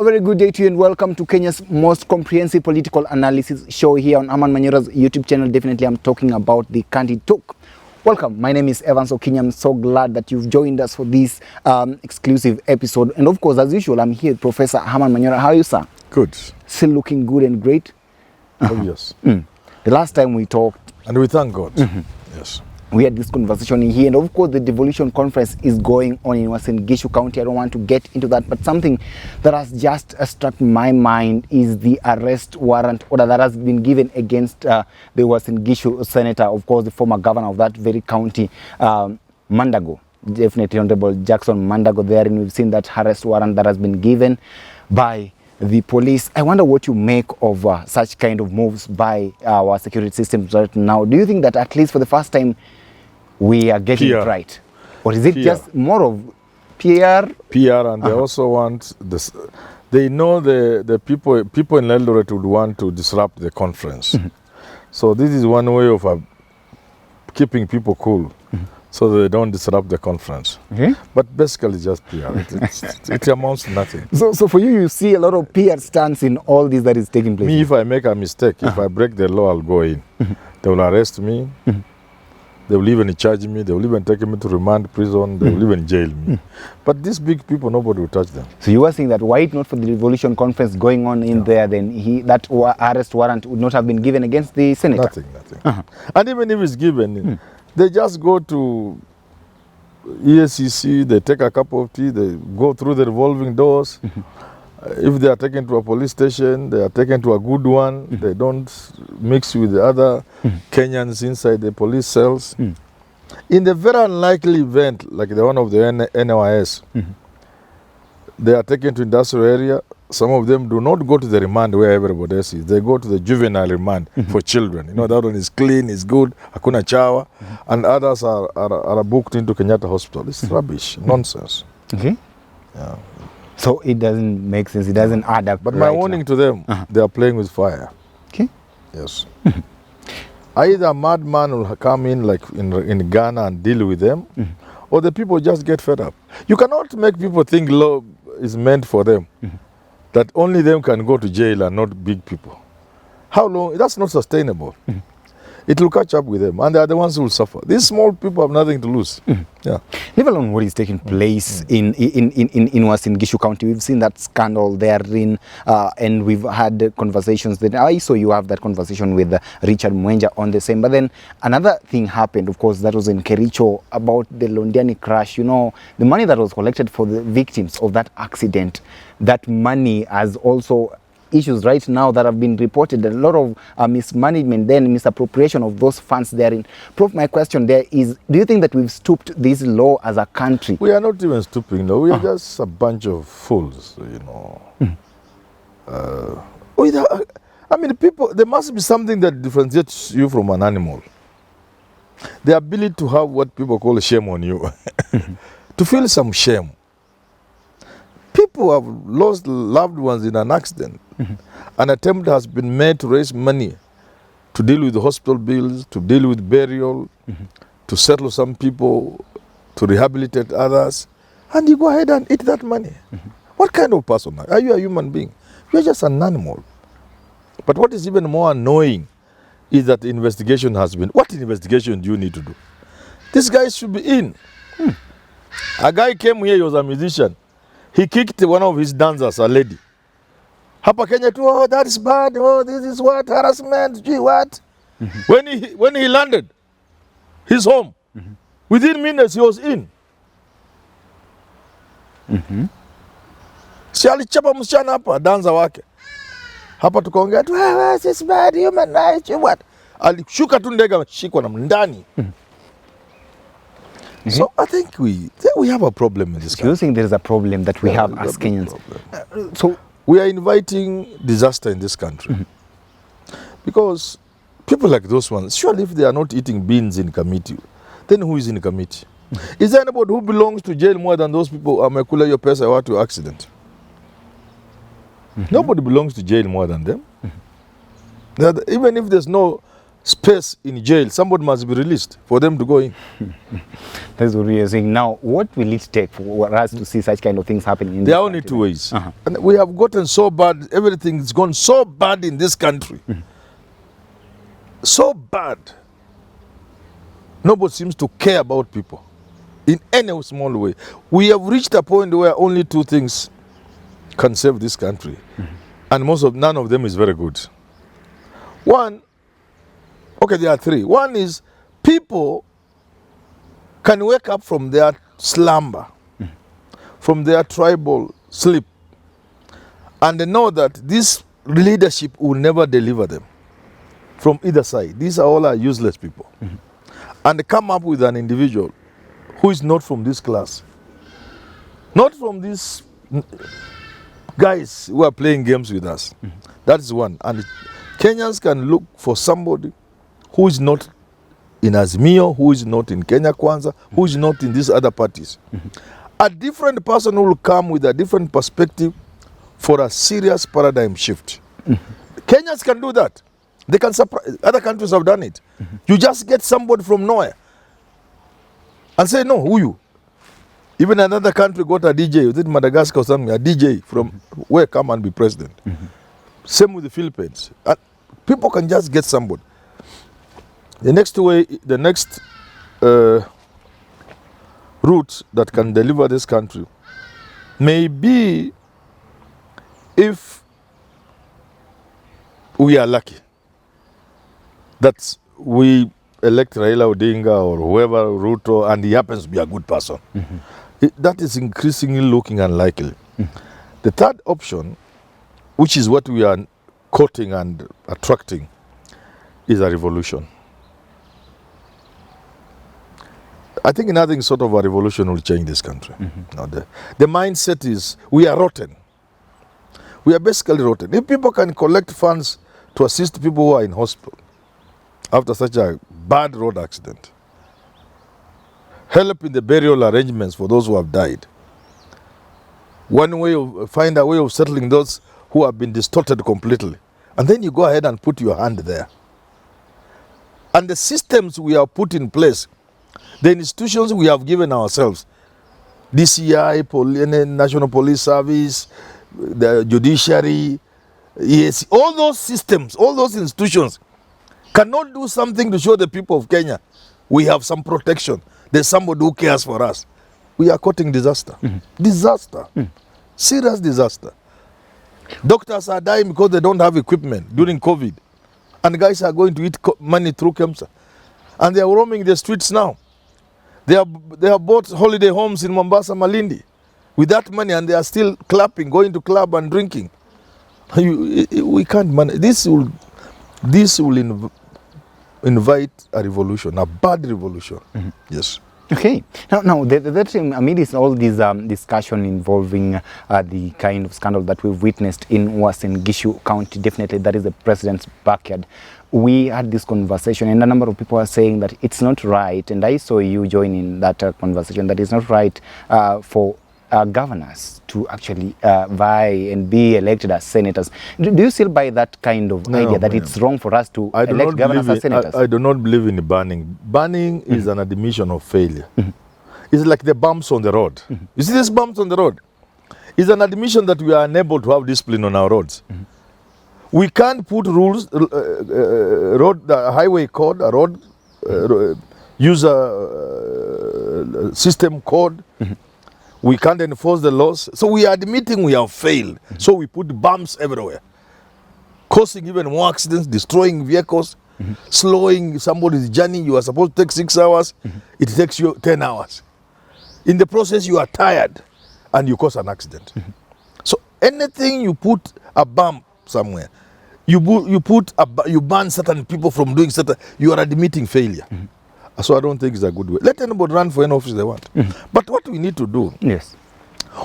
very good day to you and welcome to Kenya's most comprehensive political analysis show here on Herman Manyora's YouTube channel. Definitely I'm talking about the Candid Talk. Welcome, my name is Evans Okinya. I'm so glad that you've joined us for this exclusive episode. And of course, as usual, I'm here with Professor Herman Manyora. How are you, sir? Good. Still looking good and great? Oh, yes. The last time we talked... And we thank God. Yes. We had this conversation in here, and of course the devolution conference is going on in Uasin Gishu County. I don't want to get into that, but something that has just struck my mind is the arrest warrant order that has been given against the Uasin Gishu senator, of course the former governor of that very county, Mandago, definitely Honorable Jackson Mandago there, and we've seen that arrest warrant that has been given by the police. I wonder what you make of such kind of moves by our security systems right now. Do you think that at least for the first time we are getting it right? Or is it just more of PR? PR, and they also want this. They know the people in Eldoret would want to disrupt the conference. So this is one way of keeping people cool, so that they don't disrupt the conference. But basically just PR. It amounts to nothing. So for you see a lot of PR stunts in all this that is taking place? Me, if I make a mistake, if I break the law, I'll go in. They will arrest me. They will even charge me. They will even take me to remand prison. They will even jail me. But these big people, nobody will touch them. So you were saying that were it not for the devolution conference going on in there, then that arrest warrant would not have been given against the senator? Nothing. And even if it's given, they just go to EACC, they take a cup of tea, they go through the revolving doors. If they are taken to a police station, they are taken to a good one. They don't mix with the other Kenyans inside the police cells. In the very unlikely event, like the one of the NYS, they are taken to industrial area. Some of them do not go to the remand where everybody else is. They go to the juvenile remand for children. You know, that one is clean, is good, hakuna chawa. And others are booked into Kenyatta Hospital. It's rubbish, nonsense. Okay. Yeah. So it doesn't make sense, it doesn't add up. But my warning to them, they are playing with fire. Okay. Yes. Either a madman will come in like in Ghana and deal with them, or the people just get fed up. You cannot make people think law is meant for them, that only them can go to jail and not big people. How long? That's not sustainable. It will catch up with them, and they are the ones who will suffer. These small people have nothing to lose. Yeah. Leave alone what is taking place in Uasin Gishu County. We've seen that scandal therein, and we've had conversations. That I saw you have that conversation with Richard Mwenja on the same. But then another thing happened, of course, that was in Kericho about the Londiani crash. You know, the money that was collected for the victims of that accident, that money has also issues right now that have been reported, a lot of mismanagement, then misappropriation of those funds therein. Prof, my question there is, do you think that we've stooped this low as a country? We are not even stooping, no. We are just a bunch of fools, you know. I mean, people, there must be something that differentiates you from an animal. The ability to have what people call shame on you. To feel some shame. People have lost loved ones in an accident. An attempt has been made to raise money to deal with the hospital bills, to deal with burial, to settle some people, to rehabilitate others, and you go ahead and eat that money. What kind of person are you? A human being? You're just an animal. But what is even more annoying is that the investigation has been... What investigation do you need to do? This guy should be in. A guy came here, he was a musician. He kicked one of his dancers, a lady. Hapa Kenya too, oh, that is bad, oh, this is what, harassment, gee, what? When he landed, he's home. Within minutes, he was in. Si alichapa msichana hapa, danza wake. Hapa tukaongea tu, this is bad, human rights, what? Alishuka tu ndege, ameshikwa na ndani. So I think we have a problem in this country. Do you think there is a problem that we have as Kenyans? So we are inviting disaster in this country. Because people like those ones, surely if they are not eating beans in committee, then who is in committee? Is there anybody who belongs to jail more than those people who amekula your pesa watu accident? Nobody belongs to jail more than them. Even if there's no space in jail, somebody must be released for them to go in. That's what we are saying. Now, what will it take for us to see such kind of things happening in There this are only country? two ways. And we have gotten so bad, everything's gone so bad in this country. So bad. Nobody seems to care about people in any small way. We have reached a point where only two things can save this country. And none of them is very good. One, okay, there are three. One is people can wake up from their slumber, from their tribal sleep, and they know that this leadership will never deliver them from either side. These are all useless people. And they come up with an individual who is not from this class, not from these guys who are playing games with us. That is one. And Kenyans can look for somebody who is not in Azimio, who is not in Kenya Kwanza, who is not in these other parties. A different person will come with a different perspective for a serious paradigm shift. Kenyans can do that. They can surprise. Other countries have done it. You just get somebody from nowhere and say, no, who you? Even another country got a DJ, was it Madagascar or something, a DJ from where come and be president. Same with the Philippines. People can just get somebody. The next route that can deliver this country may be if we are lucky that we elect Raila Odinga or whoever, Ruto, and he happens to be a good person. That is increasingly looking unlikely. The third option, which is what we are courting and attracting, is a revolution. I think nothing sort of a revolution will change this country. No, the mindset is we are rotten. We are basically rotten. If people can collect funds to assist people who are in hospital after such a bad road accident, help in the burial arrangements for those who have died, find a way of settling those who have been distorted completely, and then you go ahead and put your hand there. And the systems we have put in place, the institutions we have given ourselves, DCI, National Police Service, the judiciary, yes, all those systems, all those institutions cannot do something to show the people of Kenya we have some protection. There's somebody who cares for us. We are courting disaster. Disaster. Serious disaster. Doctors are dying because they don't have equipment during COVID. And guys are going to eat money through KEMSA. And they are roaming the streets now. They have bought holiday homes in Mombasa, Malindi with that money, and they are still clapping, going to club and drinking. We can't manage. This will invite a revolution, a bad revolution. Yes. Okay. Now that amidst all this discussion involving the kind of scandal that we've witnessed in Uasin Gishu County, definitely that is the president's backyard. We had this conversation, and a number of people are saying that it's not right, and I saw you join in that conversation, that it's not right for governors to actually vie and be elected as senators. Do you still buy that kind of idea that it's wrong for us to elect governors as senators? I do not believe in banning. Banning is an admission of failure. It's like the bumps on the road. You see these bumps on the road? It's an admission that we are unable to have discipline on our roads. We can't put rules, highway code, a road user system code. We can't enforce the laws. So we are admitting we have failed. So we put bumps everywhere, causing even more accidents, destroying vehicles, slowing somebody's journey. You are supposed to take 6 hours. It takes you 10 hours. In the process, you are tired and you cause an accident. So anything you put a bump somewhere, you ban certain people from doing certain, you are admitting failure. So I don't think it's a good way. Let anybody run for any office they want. But what we need to do, yes.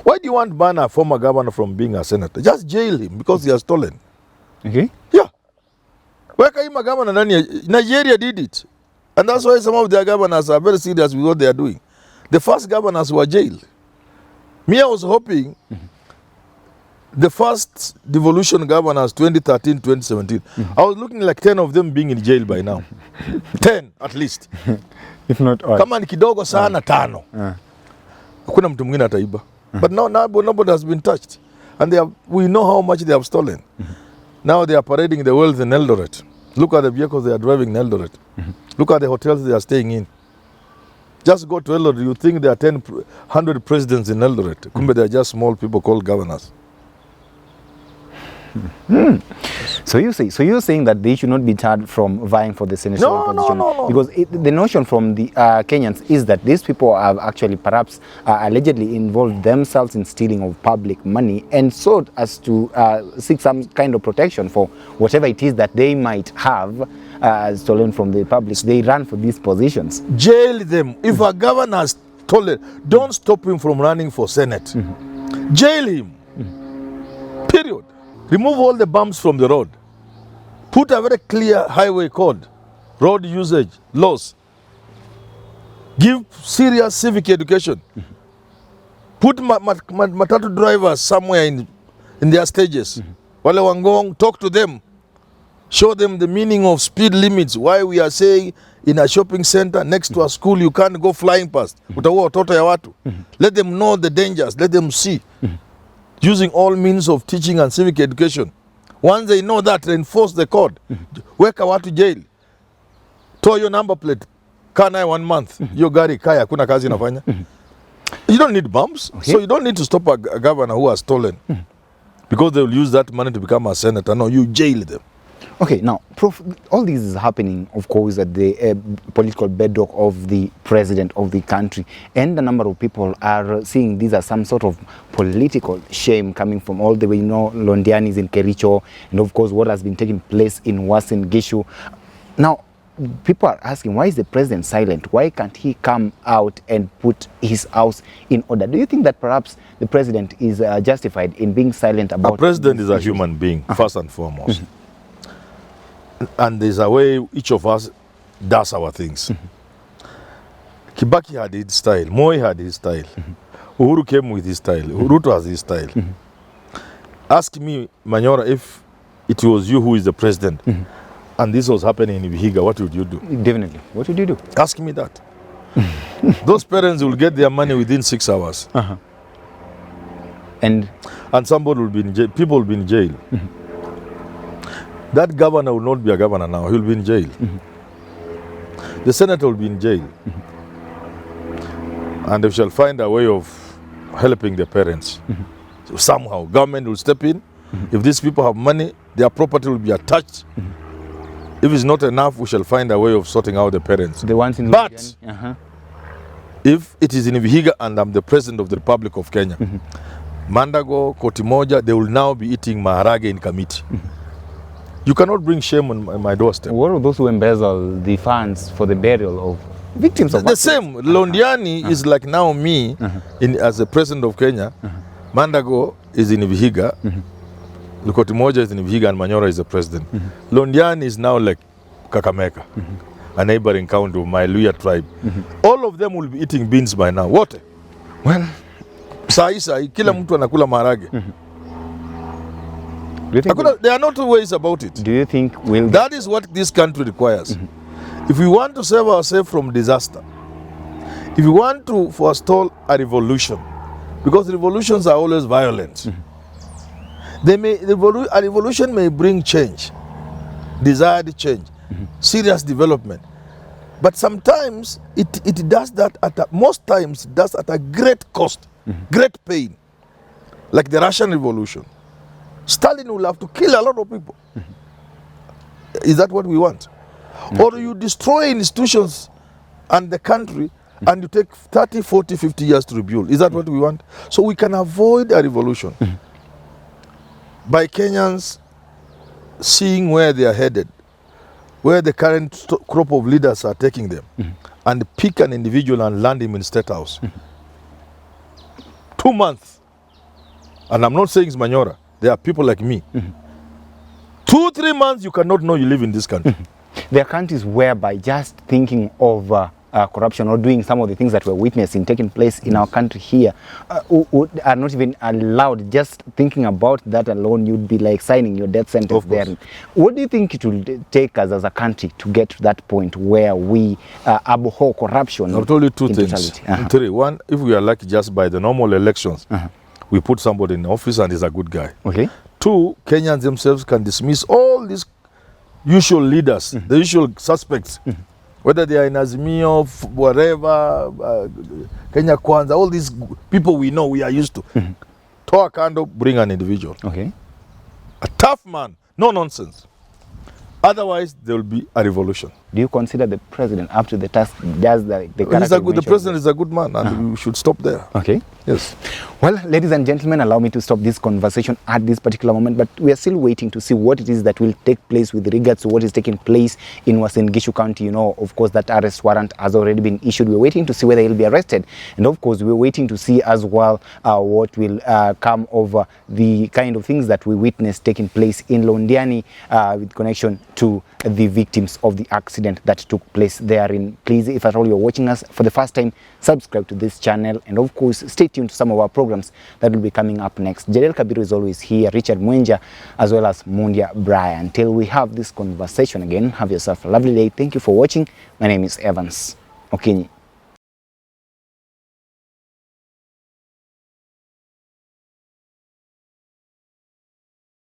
Why do you want to ban a former governor from being a senator? Just jail him because he has stolen. Okay. Yeah. Why can't a governor? Nigeria did it. And that's why some of their governors are very serious with what they are doing. The first governors were jailed. Me, I was hoping The first devolution governors, 2013, 2017, I was looking like 10 of them being in jail by now. 10 at least. If not all. Kama ni kidogo sana 5. Hakuna mtu mwingine ataiba. But now nobody has been touched. And we know how much they have stolen. Now they are parading the wealth in Eldoret. Look at the vehicles they are driving in Eldoret. Look at the hotels they are staying in. Just go to Eldoret, you think there are 100 presidents in Eldoret. Kumbe they are just small people called governors. So you're saying that they should not be charged from vying for the senatorial position? No. Because the notion from the Kenyans is that these people have actually perhaps allegedly involved themselves in stealing of public money, and so as to seek some kind of protection for whatever it is that they might have stolen from the public. They run for these positions. Jail them. If a governor has stolen, don't stop him from running for Senate. Jail him. Period. Remove all the bumps from the road. Put a very clear highway code, road usage, laws. Give serious civic education. Put matatu drivers somewhere in their stages. Wale wangong, talk to them. Show them the meaning of speed limits. Why we are saying in a shopping center next to a school you can't go flying past. Utaua watoto ya watu. Let them know the dangers. Let them see. Using all means of teaching and civic education. Once they know that, enforce the code. Weka watu jail. Toa your number plate. Kaa naye 1 month. Yo gari kaya, kuna kazi inafanya. You don't need bumps. Okay. So you don't need to stop a governor who has stolen. Because they will use that money to become a senator. No, you jail them. Okay, now, Prof, all this is happening, of course, at the political bedrock of the president of the country. And a number of people are seeing this as some sort of political shame coming from all the way, Londianis in Kericho, and of course, what has been taking place in Uasin Gishu. Now, people are asking, why is the president silent? Why can't he come out and put his house in order? Do you think that perhaps the president is justified in being silent about... A president is a human being, first and foremost. And there's a way each of us does our things. Kibaki had his style. Moi had his style. Uhuru came with his style. Ruto has his style. Ask me, Manyora, if it was you who is the president and this was happening in Vihiga, what would you do? Definitely. What would you do? Ask me that. Those parents will get their money within 6 hours. And somebody will be in jail. People will be in jail. That governor will not be a governor now. He will be in jail. The senator will be in jail. And they shall find a way of helping the parents. So somehow, government will step in. If these people have money, their property will be attached. If it's not enough, we shall find a way of sorting out the parents. The ones in But if it is in Vihiga and I'm the president of the Republic of Kenya, Mandago, Kotimoja, they will now be eating maharage in Kamiti. You cannot bring shame on my doorstep. What are those who embezzle the funds for the burial of victims of... The same. Londiani is like now me as the president of Kenya. Mandago is in Vihiga. Lukotimoja is in Vihiga and Manyora is the president. Londiani is now like Kakamega, a neighboring county of my Luya tribe. All of them will be eating beans by now. What? Well, sai, kila mtu anakula maharage. There are no two ways about it. Do you think that is what this country requires? If we want to save ourselves from disaster, if we want to forestall a revolution, because revolutions are always violent, a revolution may bring change, desired change, serious development. But sometimes it does that most times it does at a great cost, great pain, like the Russian Revolution. Stalin will have to kill a lot of people. Is that what we want? Or you destroy institutions and the country and you take 30, 40, 50 years to rebuild. Is that what we want? So we can avoid a revolution by Kenyans seeing where they are headed, where the current crop of leaders are taking them, and pick an individual and land him in State House. 2 months. And I'm not saying it's Manyora. There are people like me. 2-3 months, you cannot know you live in this country. There are countries whereby just thinking of corruption or doing some of the things that we're witnessing taking place in our country here who are not even allowed, just thinking about that alone, you'd be like signing your death sentence there. What do you think it will take us as a country to get to that point where we abhor corruption? I'll tell you two things. Three. One, if we are lucky just by the normal elections, we put somebody in office and he's a good guy. Okay. Two, Kenyans themselves can dismiss all these usual leaders, the usual suspects, whether they are in Azimio, whatever, Kenya Kwanza, all these people we know, we are used to. Toa Kando, bring an individual. Okay. A tough man, no nonsense. Otherwise, there will be a revolution. Do you consider the president up to the task? Does the president is a good man, and we should stop there. Okay. Yes. Well, ladies and gentlemen, allow me to stop this conversation at this particular moment, but we are still waiting to see what it is that will take place with regards to what is taking place in Uasin Gishu County. You know, of course, that arrest warrant has already been issued. We're waiting to see whether he'll be arrested. And of course, we're waiting to see as well what will come over the kind of things that we witnessed taking place in Londiani with connection to the victims of the accident that took place therein. Please, if at all you're watching us for the first time, subscribe to this channel, and of course stay tuned to some of our programs that will be coming up next. Jadel Kabiru is always here, Richard Mwenja, as well as Mundia Brian. Until we have this conversation again, have yourself a lovely day. Thank you for watching. My name is Evans Okinyi.